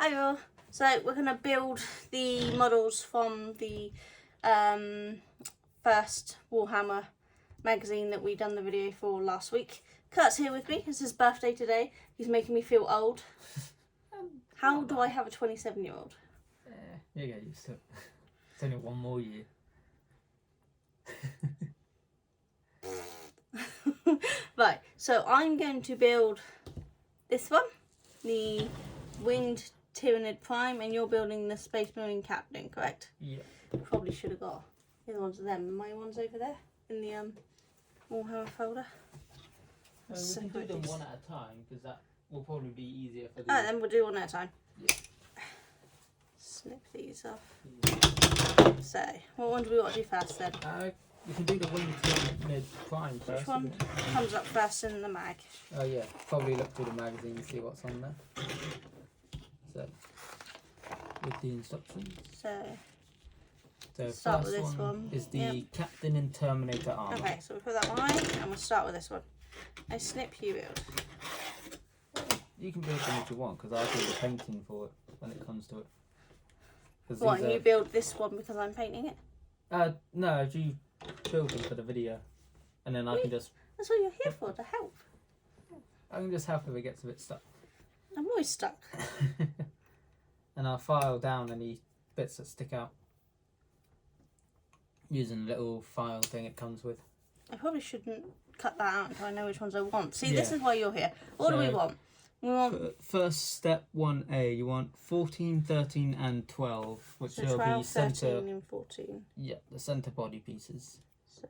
Hi all. So we're going to build the models from the first Warhammer magazine that we done the video for last week. Kurt's here with me. It's his birthday today. He's making me feel old. How do I have a 27-year-old? You get used to it. It's only one more year. Right, so I'm going to build this one, the Winged Tyranid Prime, and you're building the Space Marine Captain, correct? Yeah. Probably should have got the other ones of them. My ones over there in the Warhammer folder. We can do them one at a time because that will probably be easier for the... Alright, then we'll do one at a time. Yeah. Snip these off. So, what one do we want to do first then? You can do the Winged Tyranid Prime first. Which one comes up first in the mag? Oh yeah, probably look through the magazine and see what's on there. So, with the instructions. So start first with this one is the Captain in Terminator armor. Okay, so we'll put that one on and we'll start with this one. I snip, you build. You can build them if you want because I'll do the painting for it when it comes to it. What, and you build this one because I'm painting it? No, you build them for the video and then I can just... That's what you're here for, to help. I can just help if it gets a bit stuck. I'm always stuck. And I'll file down any bits that stick out using the little file thing it comes with. I probably shouldn't cut that out until I know which ones I want. See, Yeah. this is why you're here. What do we want? We want... First step 1A, you want 14, 13 and 12, which so will 12, be centre... 13 and 14. Yeah, the centre body pieces. So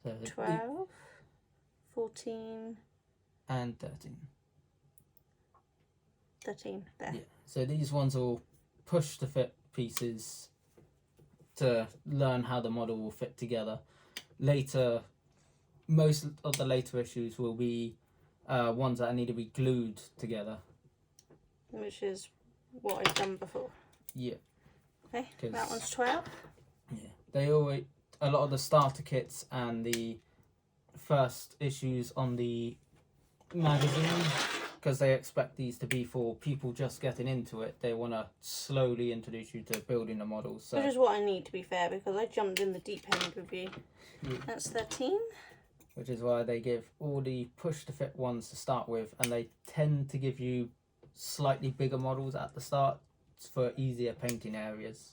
So 12, 14... and 13. 13, there. Yeah. So these ones will push to fit pieces to learn how the model will fit together. Later, most of the later issues will be ones that need to be glued together. Which is what I've done before. Yeah. Okay, that one's 12. Yeah. They always, a lot of the starter kits and the first issues on the magazine, because they expect these to be for people just getting into it, they want to slowly introduce you to building the models. So. Which is what I need, to be fair, because I jumped in the deep end with you. Yeah. That's 13. Which is why they give all the push-to-fit ones to start with, and they tend to give you slightly bigger models at the start for easier painting areas.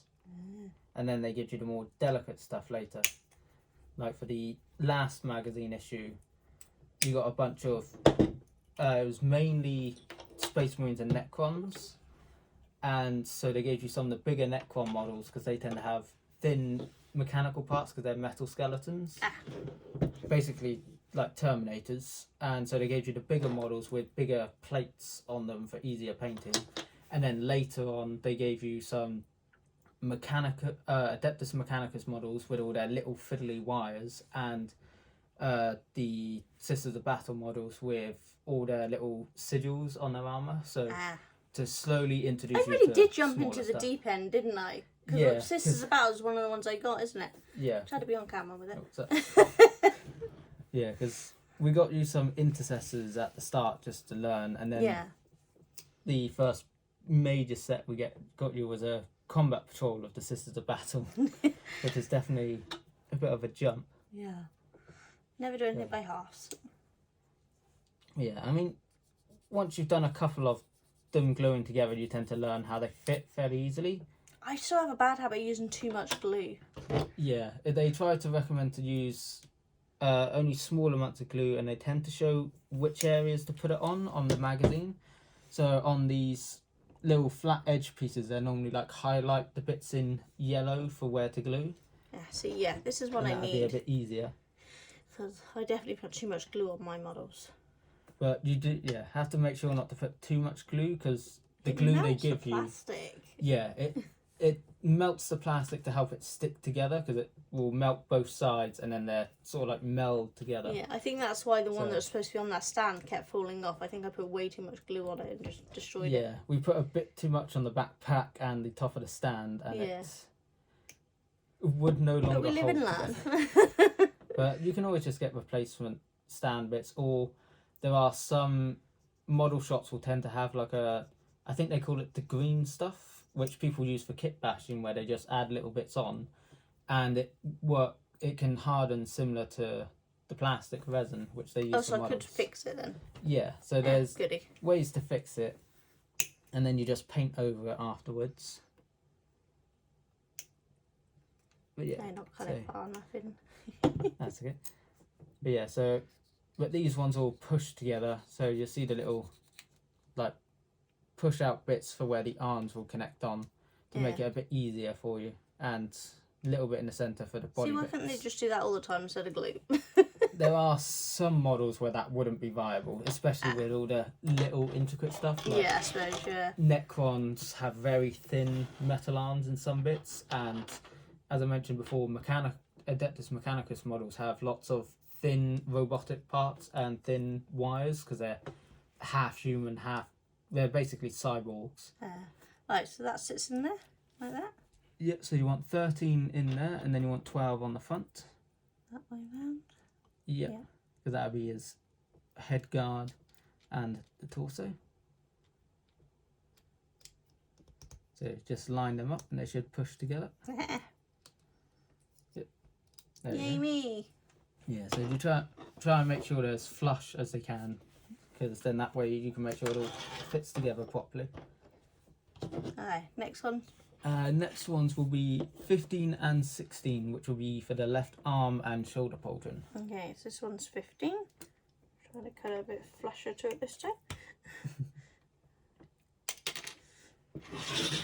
And then they give you the more delicate stuff later. Like for the last magazine issue, you got a bunch of... it was mainly Space Marines and Necrons, and so they gave you some of the bigger Necron models because they tend to have thin mechanical parts because they're metal skeletons, basically like Terminators, and so they gave you the bigger models with bigger plates on them for easier painting. And then later on they gave you some Adeptus Mechanicus models with all their little fiddly wires, and the Sisters of Battle models with all their little sigils on their armour, so to slowly introduce you to... I really did jump into the stuff. deep end, didn't I? Because Yeah, Sisters of Battle is one of the ones I got, isn't it? Yeah. Tried to be on camera with it. Yeah, because we got you some intercessors at the start just to learn, and then the first major set we got you was a combat patrol of the Sisters of Battle, which is definitely a bit of a jump. Yeah. Never do anything by halves. Yeah, I mean, once you've done a couple of them gluing together, you tend to learn how they fit fairly easily. I still have a bad habit of using too much glue. Yeah, they try to recommend to use only small amounts of glue, and they tend to show which areas to put it on the magazine. So on these little flat edge pieces, they normally like highlight the bits in yellow for where to glue. Yeah, see, yeah, this is what I need. That'll be a bit easier. Because I definitely put too much glue on my models. But you do, have to make sure not to put too much glue, because the glue they give you, it melts the plastic to help it stick together, because it will melt both sides and then they're sort of like meld together. Yeah, I think that's why the one that was supposed to be on that stand kept falling off. I think I put way too much glue on it and just destroyed it. Yeah, we put a bit too much on the backpack and the top of the stand, and it would no longer hold. But we live and learn. But you can always just get replacement stand bits, or there are some model shops will tend to have like a I think they call it the green stuff, which people use for kit bashing, where they just add little bits on, and it can harden similar to the plastic resin, which they use for so models. I could fix it then. Yeah, so there's goody. ways to fix it, and then you just paint over it afterwards. But yeah, I not cut it far enough in. that's okay. But yeah, but these ones all push together, so you see the little like push out bits for where the arms will connect on to make it a bit easier for you, and a little bit in the centre for the body. See, why bits. couldn't they just do that all the time instead of glue? There are some models where that wouldn't be viable, especially with all the little intricate stuff. Like I suppose, yeah. Necrons have very thin metal arms in some bits, and as I mentioned before, Adeptus Mechanicus models have lots of thin robotic parts and thin wires because they're half human, they're basically cyborgs. Right, so that sits in there, like that? Yep, so you want 13 in there, and then you want 12 on the front. That way round? Yep, because that would be his head guard and the torso. So just line them up and they should push together. Yep. There you Yay go. me! Yeah, so you try and make sure they're as flush as they can, because then that way you can make sure it all fits together properly. Alright, next one. Next ones will be 15 and 16, which will be for the left arm and shoulder pauldron. Okay, so this one's 15. Trying to cut a bit flusher to it this time.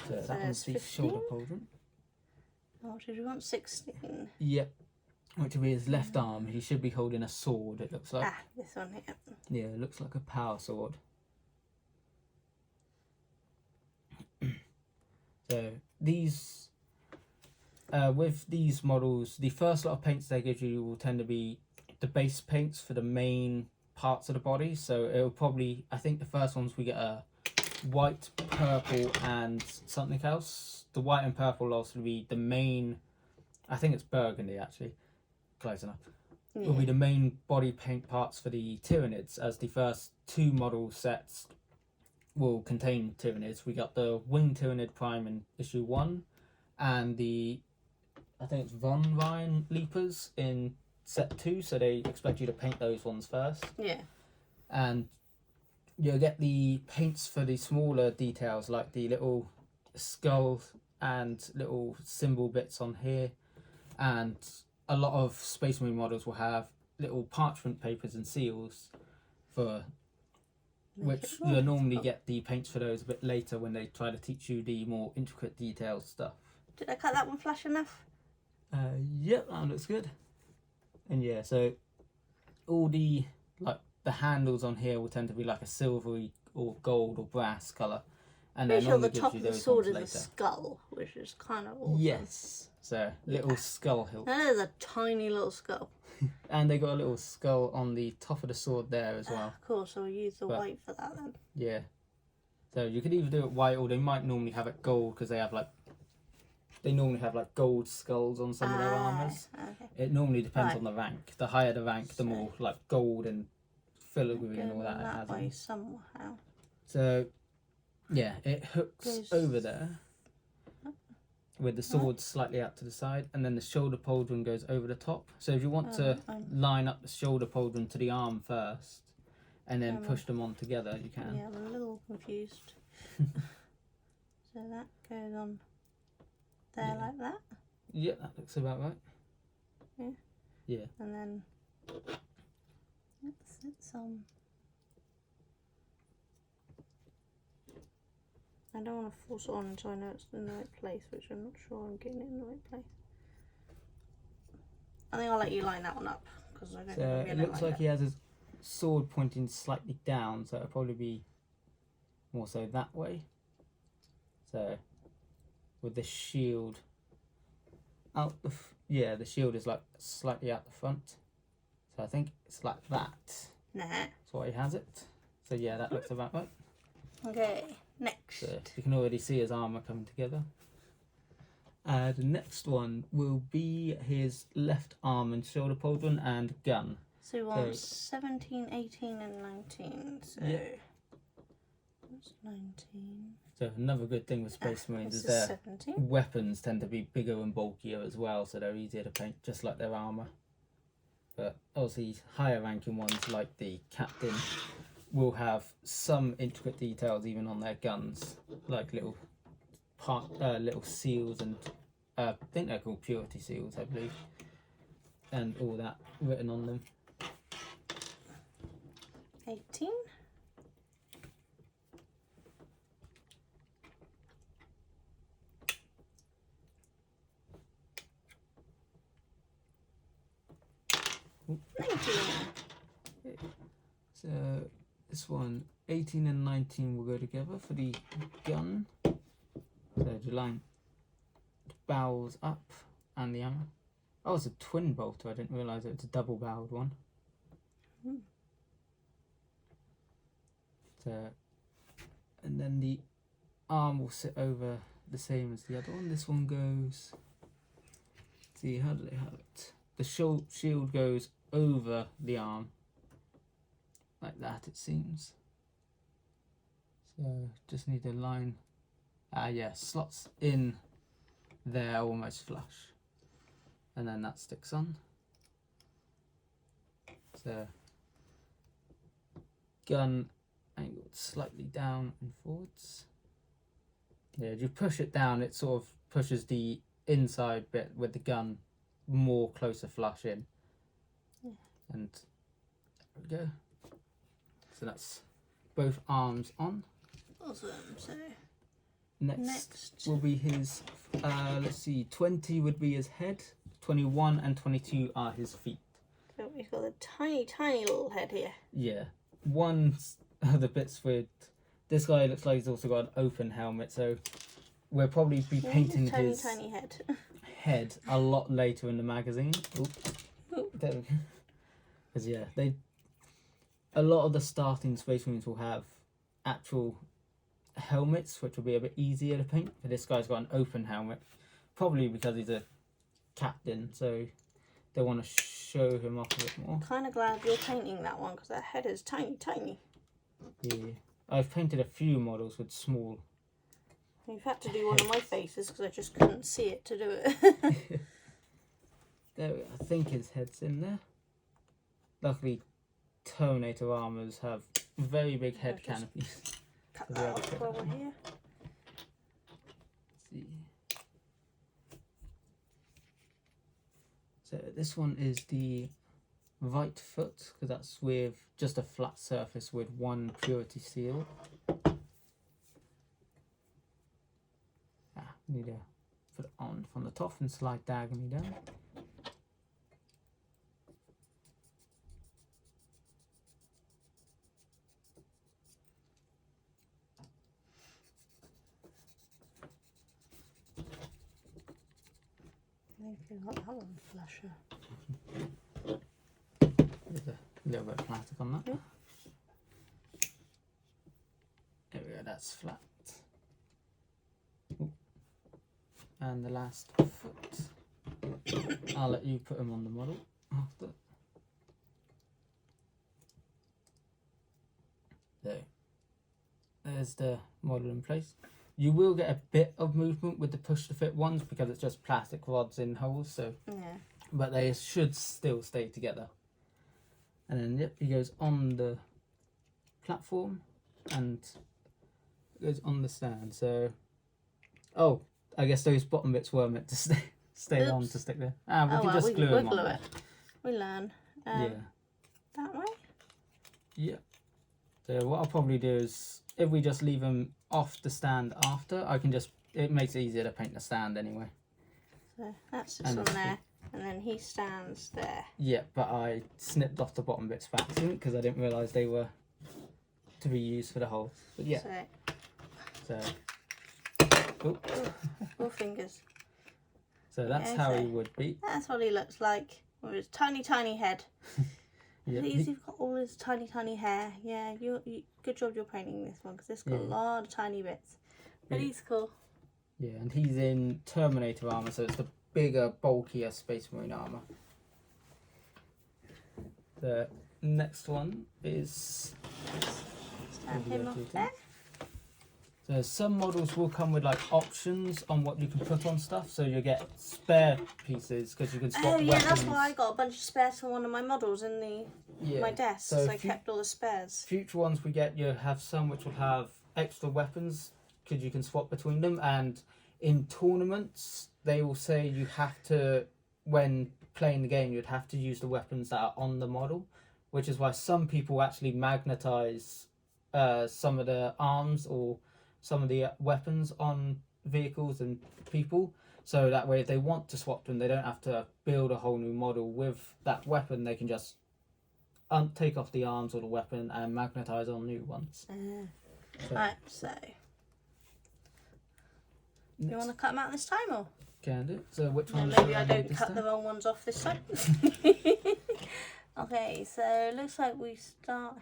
So that one's the 15. shoulder pauldron. Oh, did we want 16? Yep, which will be his left arm. He should be holding a sword, it looks like. This one here. Yeah, it looks like a power sword. So these, with these models, the first lot of paints they give you will tend to be the base paints for the main parts of the body. So it'll probably, I think the first ones we get a white, purple and something else. The white and purple will also be the main, I think it's burgundy actually, close enough. Will be the main body paint parts for the Tyranids, as the first two model sets will contain Tyranids. We got the Wing Tyranid Prime in issue 1 and the, I think it's Von Ryan Leapers in set 2, so they expect you to paint those ones first. Yeah. And you'll get the paints for the smaller details, like the little skull and little symbol bits on here, and a lot of Space Marine models will have little parchment papers and seals for which you'll normally get the paints for those a bit later when they try to teach you the more intricate detailed stuff. Did I cut that one flush enough? Yep, that looks good. And yeah, so all the handles on here will tend to be like a silvery or gold or brass colour. And Pretty then sure the gives top you of the those sword ones is later. a skull, which is kind of awesome. Yes, so little skull hilt. That is a tiny little skull. And they got a little skull on the top of the sword there as well. Of course, so we'll use the white for that then. Yeah. So you could either do it white, or they might normally have it gold, because they normally have like gold skulls on some of their armours. Okay. It normally depends on the rank. The higher the rank, the more like gold and filigree and all that it has. Way somehow. So yeah, it hooks over there with the sword slightly out to the side, and then the shoulder pauldron goes over the top. So if you want to line up the shoulder pauldron to the arm first and then push them on together, you can. Yeah, I'm a little confused. So that goes on there like that. Yeah, that looks about right. Yeah. Yeah. And then it's I don't want to force it on until I know it's in the right place, which I'm not sure I'm getting it in the right place. I think I'll let you line that one up, because I don't know. So it looks like he has his sword pointing slightly down, so it'll probably be more so that way. So with the shield out the shield is like slightly out the front. So I think it's like that. Nah. That's why he has it. So yeah, that looks about right. Okay, next. So you can already see his armour coming together. The next one will be his left arm and shoulder pauldron and gun. So we want 17, 18 and 19. So Yeah. That's 19. So another good thing with Space Marines This is their 17. weapons tend to be bigger and bulkier as well, so they're easier to paint, just like their armour. But obviously higher ranking ones like the Captain will have some intricate details even on their guns, like little seals and I think they're called purity seals, I believe, and all that written on them. 18. Oop. 19. So this one, 18 and 19 will go together for the gun. So the line barrels up and the ammo. Oh, it's a twin bolter. I didn't realise it was a double barreled one. Hmm. So, and then the arm will sit over the same as the other one. This one goes. See, how do they have it? The shield goes over the arm, like that, it seems. So just need a line. Yeah, slots in there almost flush, and then that sticks on. So gun angled slightly down and forwards. Yeah, if you push it down, it sort of pushes the inside bit with the gun more closer flush in. Yeah. And there we go. So that's both arms on. Awesome. So Next will be his, let's see, 20 would be his head, 21 and 22 are his feet. So we've got a tiny, tiny little head here. Yeah. One of the bits with this guy looks like he's also got an open helmet, so we'll probably be painting tiny, his tiny head. head a lot later in the magazine. Oop. There we go. Because yeah, a lot of the starting Space Marines will have actual helmets, which will be a bit easier to paint. But this guy's got an open helmet, probably because he's a captain, so they want to show him off a bit more. Kind of glad you're painting that one because that head is tiny, tiny. Yeah, I've painted a few models with small. You've had to do one of my faces because I just couldn't see it to do it. There, I think his head's in there. Luckily, Terminator armors have very big head canopies. Cut that off while we're here. Let's see. So this one is the right foot, because that's with just a flat surface with one purity seal. Need to put it on from the top and slide diagonally down. I think I got that one flusher. There's a little bit of plastic on that. Yeah. There we go, that's flat. Ooh. And the last foot. I'll let you put them on the model after. There. There's the model in place. You will get a bit of movement with the push to fit ones because it's just plastic rods in holes, so Yeah. but they should still stay together. And then yep, he goes on the platform and goes on the stand. So oh, I guess those bottom bits were meant to stay on to stick there. Ah, we can just glue them on. It. We learn. Yeah. That way? Yeah. So what I'll probably do is, if we just leave them off the stand after, I can just, it makes it easier to paint the stand anyway. So that's just on there, and then he stands there. Yeah, but I snipped off the bottom bits by accident because I didn't realise they were to be used for the holes. But yeah. So. Oh. Four fingers. So that's how he would be. That's what he looks like with his tiny, tiny head. Yeah. He's got all his tiny, tiny hair. Yeah, you good job you're painting this one because it's got a lot of tiny bits. But he's cool. Yeah, and he's in Terminator armor, so it's the bigger, bulkier Space Marine armor. The next one is Stand him off there. So some models will come with like options on what you can put on stuff, so you get spare pieces because you can swap yeah, weapons. that's why I got a bunch of spares for one of my models in my desk. So I kept all the spares. Future ones we get, you have some which will have extra weapons because you can swap between them, and in tournaments they will say you have to, when playing the game, you'd have to use the weapons that are on the model, which is why some people actually magnetize some of the arms or some of the weapons on vehicles and people, so that way if they want to swap them, they don't have to build a whole new model with that weapon. They can just take off the arms or the weapon and magnetize on new ones. Right, so you want to cut them out this time, or can do. So which yeah, ones? maybe I don't cut the wrong ones off this time. Okay, so it looks like we start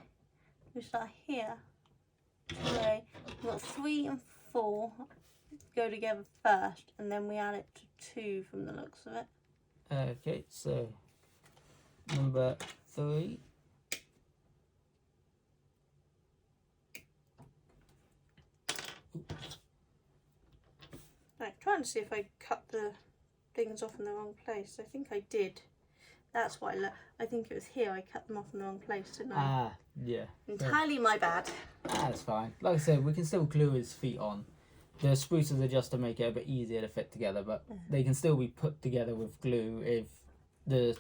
here. Okay, we've got 3 and 4 go together first, and then we add it to 2 from the looks of it. Okay, so number 3. Right, trying to see if I cut the things off in the wrong place. I think I did. That's why I think it was here I cut them off in the wrong place, didn't I? Ah, yeah. Entirely my bad. That's fine. Like I said, we can still glue his feet on. The spruces are just to make it a bit easier to fit together, but they can still be put together with glue if the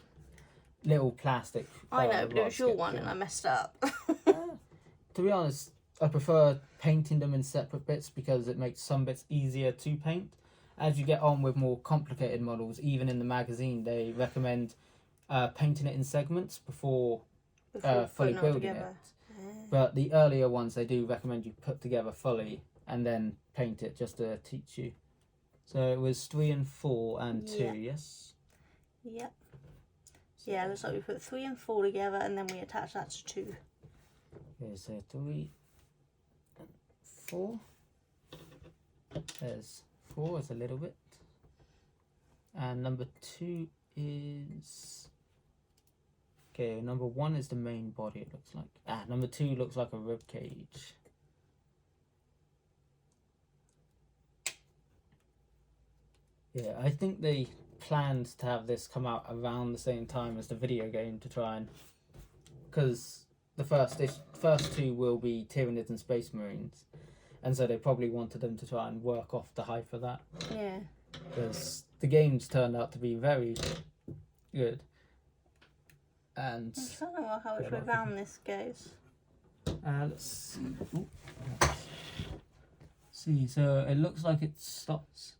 little plastic. I know, but it was your one and I messed up. To be honest, I prefer painting them in separate bits because it makes some bits easier to paint. As you get on with more complicated models, even in the magazine, they recommend painting it in segments before fully building it. But the earlier ones, they do recommend you put together fully and then paint it just to teach you. So it was 3 and 4 and 2, yes? Yep. Yeah, looks like we put 3 and 4 together and then we attach that to 2. Okay, so 3 and 4. There's 4 is a little bit. And number 2 is... Okay, number 1 is the main body, it looks like. Number 2 looks like a rib cage. Yeah, I think they planned to have this come out around the same time as the video game to try and... Because the first 2 will be Tyranids and Space Marines. And so they probably wanted them to try and work off the hype of that. Yeah. Because the games turned out to be very good. And I'm trying to work out which way round this goes. let's see. Ooh. See, so it looks like it stops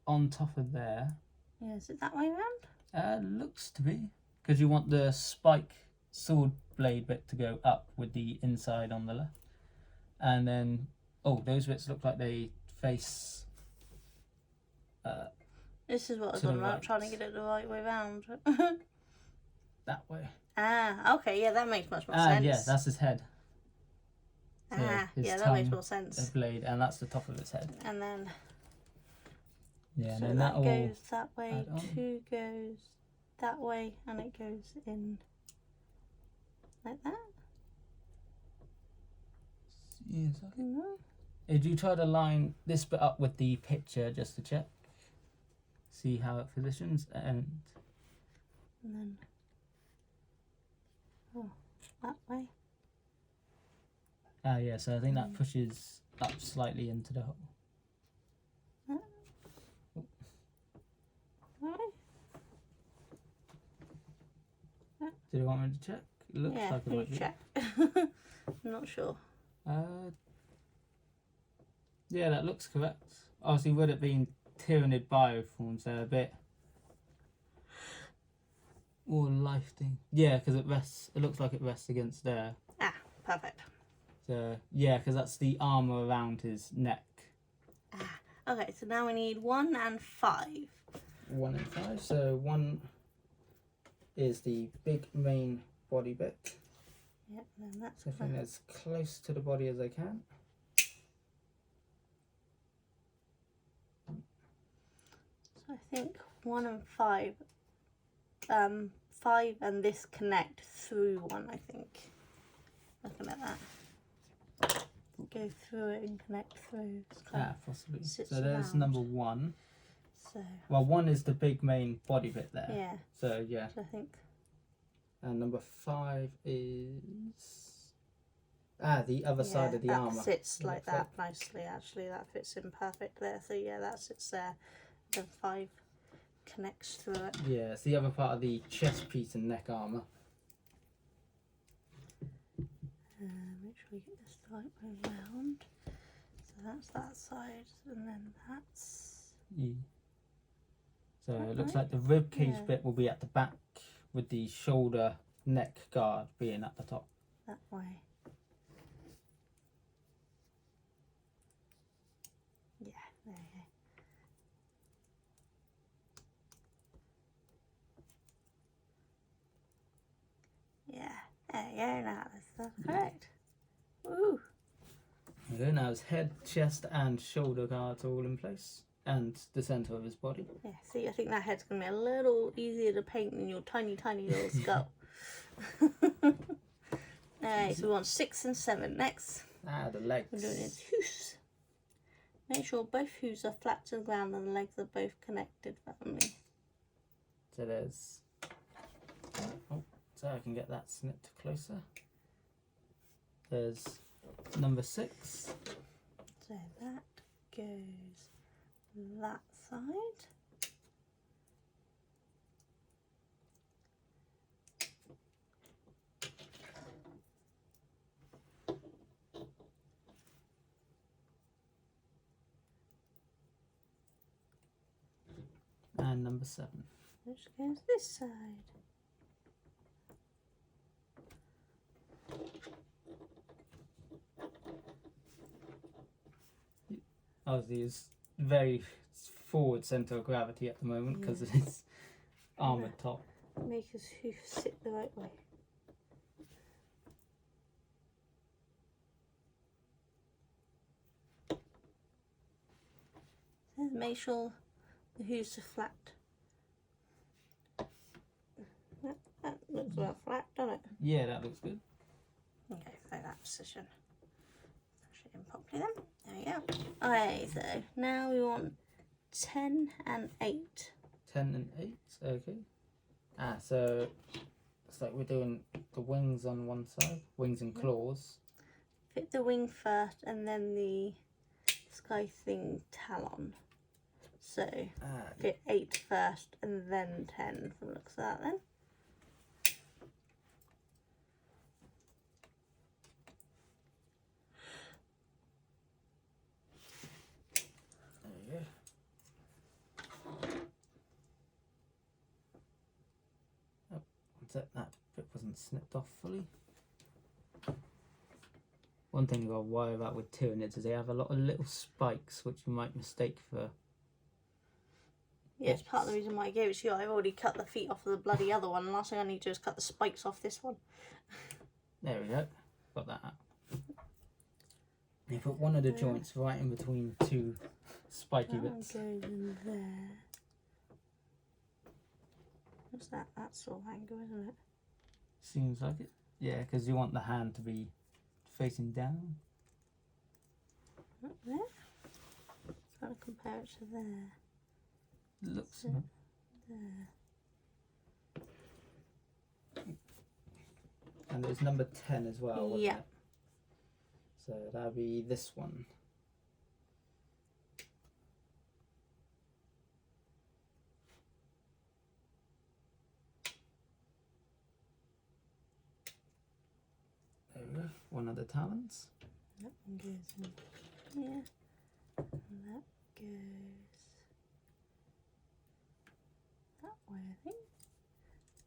on top of there. Yeah, is it that way round? Looks to be. Because you want the spike sword blade bit to go up with the inside on the left. And then, those bits look like they face... This is what I was on about, trying to get it the right way round. That way. Okay, yeah, that makes much more sense. Yeah, that's his head. So yeah, that makes more sense. The blade, and that's the top of his head. And then... Yeah, so and then that all goes that way, 2 goes that way, and it goes in like that. Yes. Mm-hmm. Did you try to line this bit up with the picture just to check? See how it positions, and then that way. Yeah, so I think that pushes up slightly into the hole. Do you want me to check? It looks like it might be. Check. I'm not sure. Yeah, that looks correct. Obviously, would it being Tyranid bioforms, they're a bit more life thing. Yeah, because it rests. It looks like it rests against there. Perfect. So yeah, because that's the armor around his neck. Okay, so now we need 1 and 5. 1 and 5. So 1 is the big main body bit. Yep, and then that's... So I think as close to the body as I can. So I think 1 and 5. 5 and this connect through 1, I think. Looking at that. go through it and connect through. It's kind Ah, possibly. sits So there's around. number 1. So Well, 1 is the big main body bit there. yeah, So yeah. so I think And number 5 is the other side of the that armour. sits like looks that nicely. Actually, that fits in perfect there. So yeah, that sits there. Then 5 connects through it. Yeah, it's the other part of the chest piece and neck armour. Make sure we get this the right way round. So that's that side, and then that's Yeah. So That it looks right? like the rib cage Yeah. bit will be at the back, with the shoulder neck guard being at the top. that way. Yeah, there you go. Yeah, there you go. Now that's correct. Woo! There you go. Now his head, chest, and shoulder guards are all in place, and the centre of his body. Yeah, see, I think that head's going to be a little easier to paint than your tiny, tiny little skull. Alright, so we want 6 and 7 next. The legs. We're doing his hooves. Make sure both hooves are flat to the ground and the legs are both connected firmly. So there's. Oh, so I can get that snipped closer. There's number 6. So that goes that side. And number 7. Which goes this side. Obviously, is very forward centre of gravity at the moment because of his armoured top. Make his hoof sit the right way. So make sure the hooves are flat. That looks about flat, doesn't it? Yeah, that looks good. Okay, so that position. Push it in properly then. There we go. Alright, so now we want 10 and 8. 10 and 8, okay. So it's like we're doing the wings on one side, wings and claws. Fit the wing first and then the sky thing talon. So fit 8 first and then 10 from the looks of that then. There you go. Oh, that bit wasn't snipped off fully. One thing you've got to worry about with Tyranids is they have a lot of little spikes which you might mistake for. Yeah, it's part of the reason why I gave it to you. I've already cut the feet off of the bloody other one. Last thing I need to do is cut the spikes off this one. There we go. Got that up. You put one of the joints right in between 2 spiky That one bits. goes in there. What's that? That sort of angle, isn't it? Seems like it. Yeah, because you want the hand to be facing down. Up there. Trying to compare it to there. Looks. There. And there's number 10 as well. Wasn't Yeah. it? So that'll be this one. There we go. One of the talons. That one goes in here. And that goes that way, I think.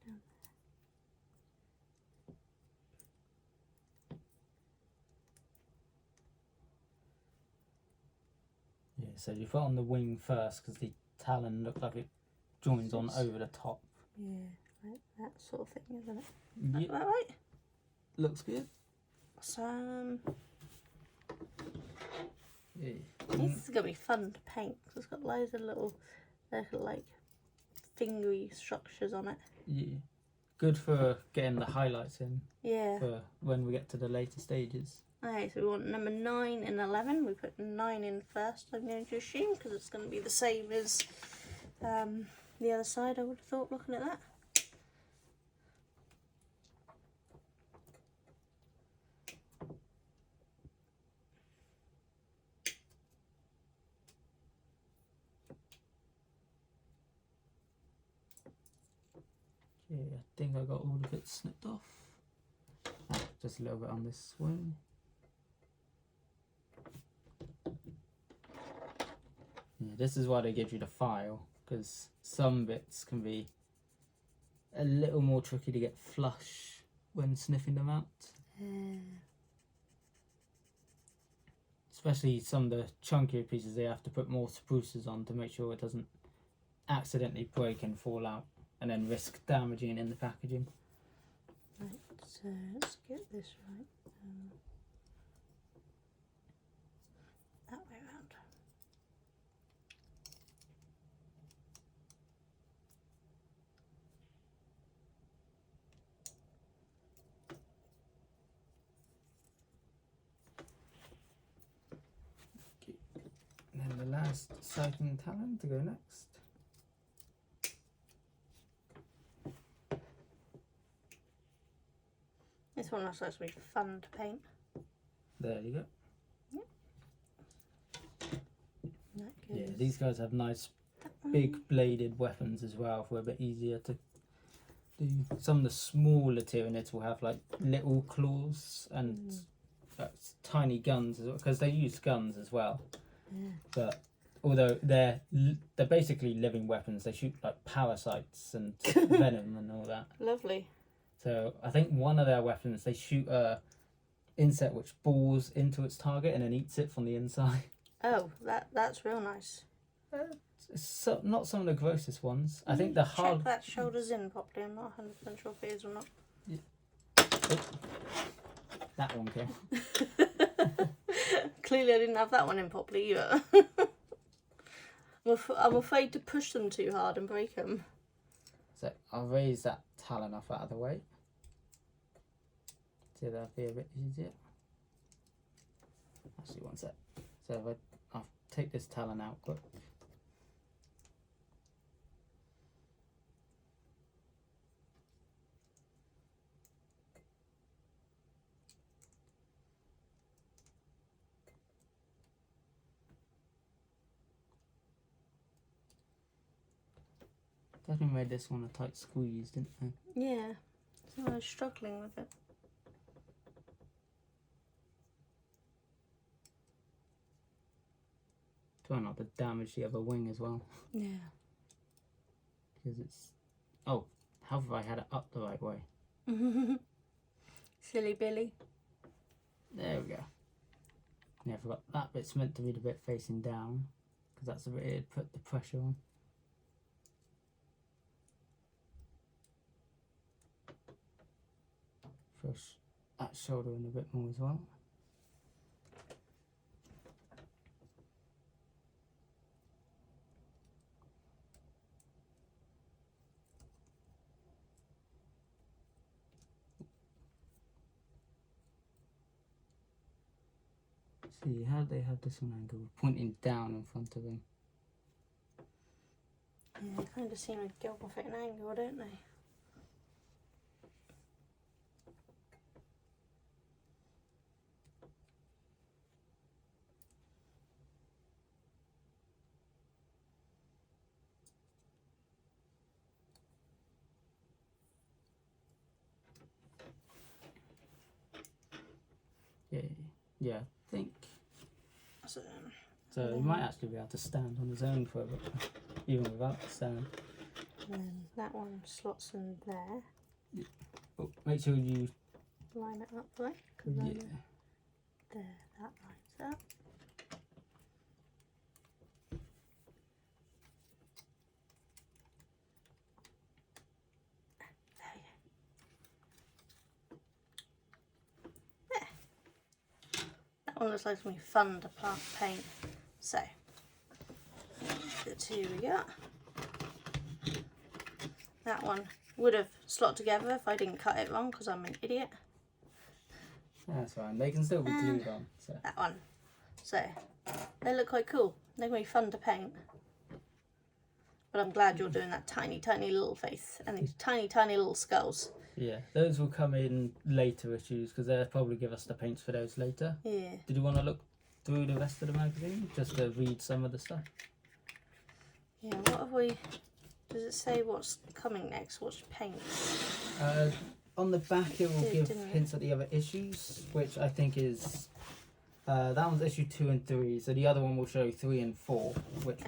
Down Yeah, so you put on the wing first because the talon looked like it joins on over the top. yeah, like that sort of thing, isn't it? Yeah, Right. looks good. Awesome. Yeah. This is gonna be fun to paint because it's got loads of little like fingery structures on it. Yeah. good for getting the highlights in Yeah. for when we get to the later stages. Okay, so we want number 9 and 11. We put 9 in first, I'm going to assume, because it's going to be the same as the other side, I would have thought, looking at that. Yeah, I think I got all of it snipped off. Just a little bit on this wing. Yeah, this is why they give you the file, because some bits can be a little more tricky to get flush when sniffing them out. Especially some of the chunkier pieces, they have to put more spruces on to make sure it doesn't accidentally break and fall out, and then risk damaging in the packaging. Right, so let's get this right. That way around. And then the last sighting talon to go next. This one looks like it's going to be fun to paint. There you go. That goes. Yeah, these guys have nice big bladed weapons as well, for a bit easier to do. Some of the smaller Tyranids will have like little claws and tiny guns as well, because they use guns as well. Yeah. But although they're basically living weapons, they shoot like parasites and venom and all that. Lovely. So I think one of their weapons, they shoot a insect which bores into its target and then eats it from the inside. Oh, that's real nice. It's not some of the grossest ones. I think the hard. Check that shoulders in properly. I'm not 100% sure if it is or not. Yeah. Oh, that one came. Clearly I didn't have that one in properly either. I'm afraid to push them too hard and break them. So I'll raise that talon off out of the way. So that'll be a bit easier. Actually, one sec. So if I'll take this talon out quick. Definitely made this one a tight squeeze, didn't they? Yeah, so I was struggling with it. Try not to damage the other wing as well. Yeah. Because it's... Oh, how have I had it up the right way? Silly Billy. There we go. Yeah, I forgot that bit's meant to be the bit facing down, because that's the bit it'd put the pressure on. Push that shoulder in a bit more as well. See, how do they have this one angled? Pointing down in front of him. Yeah, they kind of seem to go off at an angle, don't they? Yeah, I think. So So he might actually be able to stand on his own for a bit, even without the stand. and then that one slots in there. But make sure you... Line it up, right? Yeah. There, that lines up. There we go. There. That one looks like it's going to be fun to paint. So, the two we got. That one would have slot together if I didn't cut it wrong because I'm an idiot. That's fine. They can still be glued on. So. That one. So they look quite cool. They're going to be fun to paint. But I'm glad you're doing that tiny, tiny little face and these tiny, tiny little skulls. Yeah, those will come in later issues because they'll probably give us the paints for those later. Yeah. Did you want to look through the rest of the magazine just to read some of the stuff? Yeah, what have we... Does it say what's coming next? What's paints? On the back it will give hints at the other issues, which I think is... that one's issue 2 and 3, so the other one will show 3 and 4, which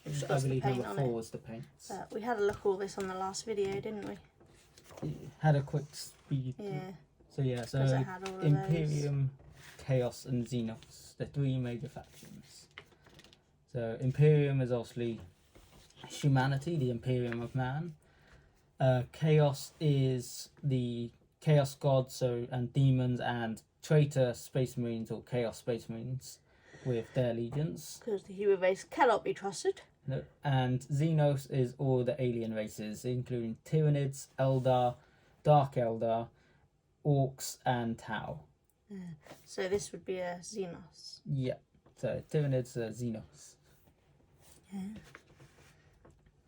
was, I believe number 4 was the paints. We had a look at all this on the last video, didn't we? Had a quick speed. Yeah. So Imperium, Chaos and Xenos, the 3 major factions. So Imperium is obviously humanity, the Imperium of man. Chaos is the Chaos gods, and demons and traitor space marines or Chaos space marines with their legions. Because the human race cannot be trusted. No. And Xenos is all the alien races, including Tyranids, Eldar, Dark Eldar, Orcs, and Tau. So this would be a Xenos. Yeah. So Tyranids are Xenos.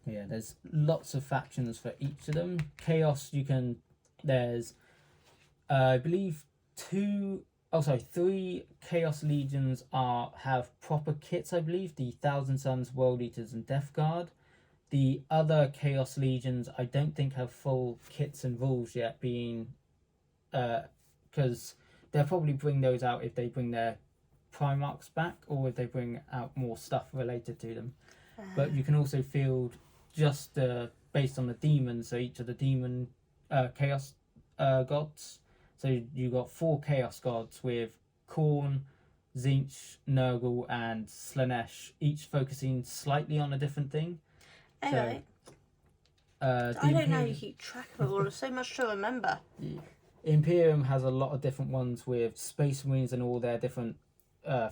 Yeah, there's lots of factions for each of them. Chaos, there's, I believe, 3 Chaos Legions have proper kits, I believe. The Thousand Suns, World Eaters and Death Guard. The other Chaos Legions I don't think have full kits and rules yet, being... because they'll probably bring those out if they bring their Primarchs back, or if they bring out more stuff related to them. But you can also field just based on the demons, so each of the demon Chaos gods. So you got 4 Chaos gods with Khorne, Tzeentch, Nurgle and Slanesh, each focusing slightly on a different thing. Anyway, I don't know how you keep track of it all. There's so much to remember. Yeah. Imperium has a lot of different ones with Space Marines and all their different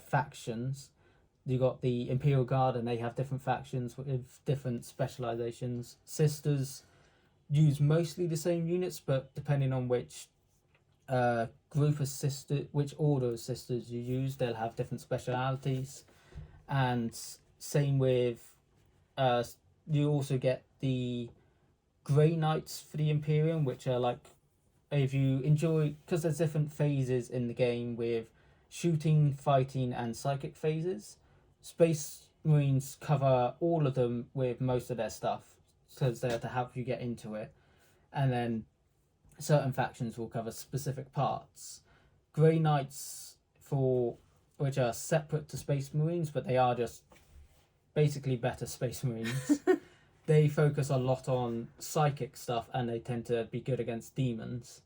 factions. You got the Imperial Guard, and they have different factions with different specializations. Sisters use mostly the same units, but depending on which which order of sisters you use, they'll have different specialities. And same with you also get the Grey Knights for the Imperium, which are like, if you enjoy, because there's different phases in the game with shooting, fighting and psychic phases. Space Marines cover all of them with most of their stuff, because they're to help you get into it. And then certain factions will cover specific parts. Grey Knights, which are separate to Space Marines, but they are just basically better Space Marines. They focus a lot on psychic stuff, and they tend to be good against demons.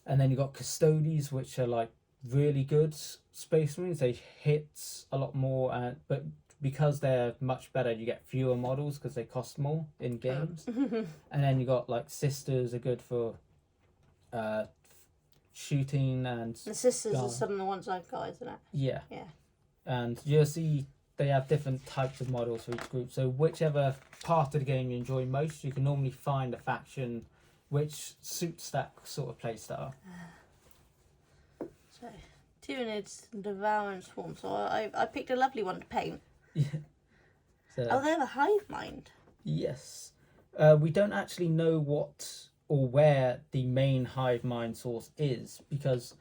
And then you got Custodies, which are like really good Space Marines. They hit a lot more, but because they're much better, you get fewer models because they cost more in games. And then you got like Sisters are good for shooting, and the Sisters are some of the ones I've got, isn't it? Yeah. Yeah. And you'll see they have different types of models for each group. So whichever part of the game you enjoy most, you can normally find a faction which suits that sort of play style. So, Tyranids and Devouring Swarm. So I picked a lovely one to paint. Yeah. So, oh, they have a hive mind. Yes. We don't actually know what or where the main hive mind source is, because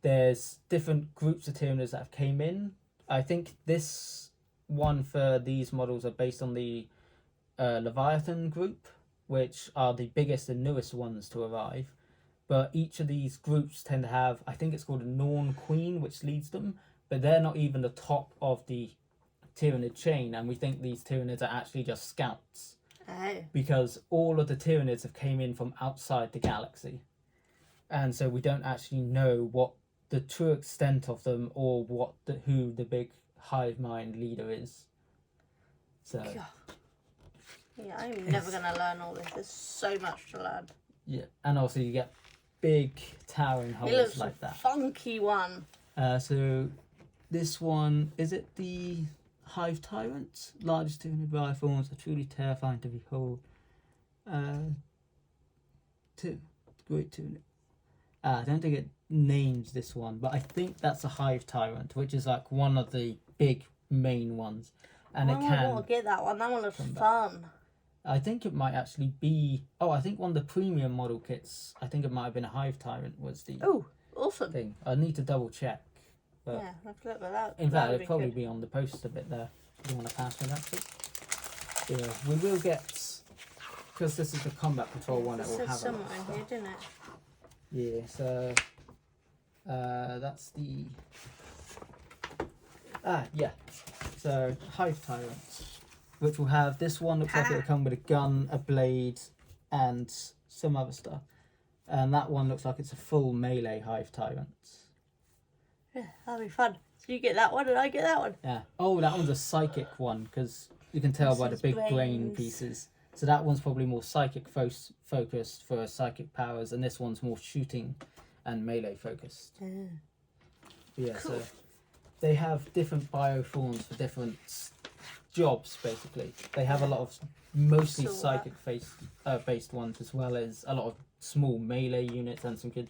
there's different groups of Tyranids that have came in. I think this one for these models are based on the Leviathan group, which are the biggest and newest ones to arrive. But each of these groups tend to have, I think it's called a Norn Queen, which leads them, but they're not even the top of the Tyranid chain, and we think these Tyranids are actually just scouts. Oh. Because all of the Tyranids have came in from outside the galaxy. And so we don't actually know what the true extent of them, or who the big hive mind leader is. So yeah, I'm never gonna learn all this. There's so much to learn. Yeah, and also you get big towering hulls like that. Funky one. So this one, is it the Hive Tyrant? Largest Tyranid rifles are truly terrifying to behold. Great Tunic. I don't think it names this one, but I think that's a Hive Tyrant, which is like one of the big main ones. And it can. I want to get that one. That one looks fun. I think it might actually be. Oh, I think one of the premium model kits. I think it might have been a Hive Tyrant. Was the awesome thing? I need to double check. But yeah, let's look at that. In fact, it'll probably be on the poster bit there. If you want to pass me that, please? Yeah, we will get, because this is the Combat Patrol one. It will have somewhere in here, didn't it? Yeah. So that's the. Yeah. So Hive Tyrants, which will have this one. Looks like it'll come with a gun, a blade, and some other stuff. And that one looks like it's a full melee Hive Tyrant. Yeah, that'll be fun. So you get that one and I get that one. Yeah. Oh, that one's a psychic one because you can tell by the big brain pieces. So that one's probably more psychic focused for psychic powers, and this one's more shooting and melee focused. Yeah. Cool. So they have different bioforms for different jobs. Basically, they have a lot of mostly psychic based ones, as well as a lot of small melee units and some good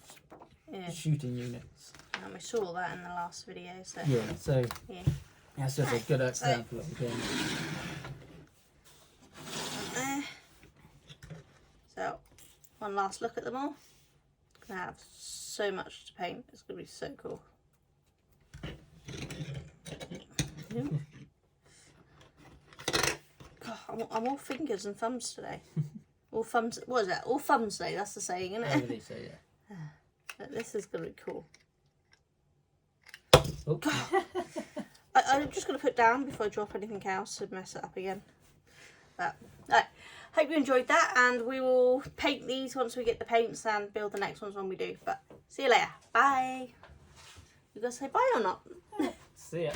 shooting units. And we saw that in the last video. So that's just a good example of the game. So one last look at them all. Gonna have so much to paint. It's gonna be so cool. God, I'm all fingers and thumbs today. All thumbs. What is that? All thumbs day. That's the saying, isn't it? I believe so, yeah. But this is gonna be cool. Oh. I'm just going to put down before I drop anything else to mess it up again. But hope you enjoyed that, and we will paint these once we get the paints and build the next ones when we do. But see you later. Bye. You going to say bye or not? See ya.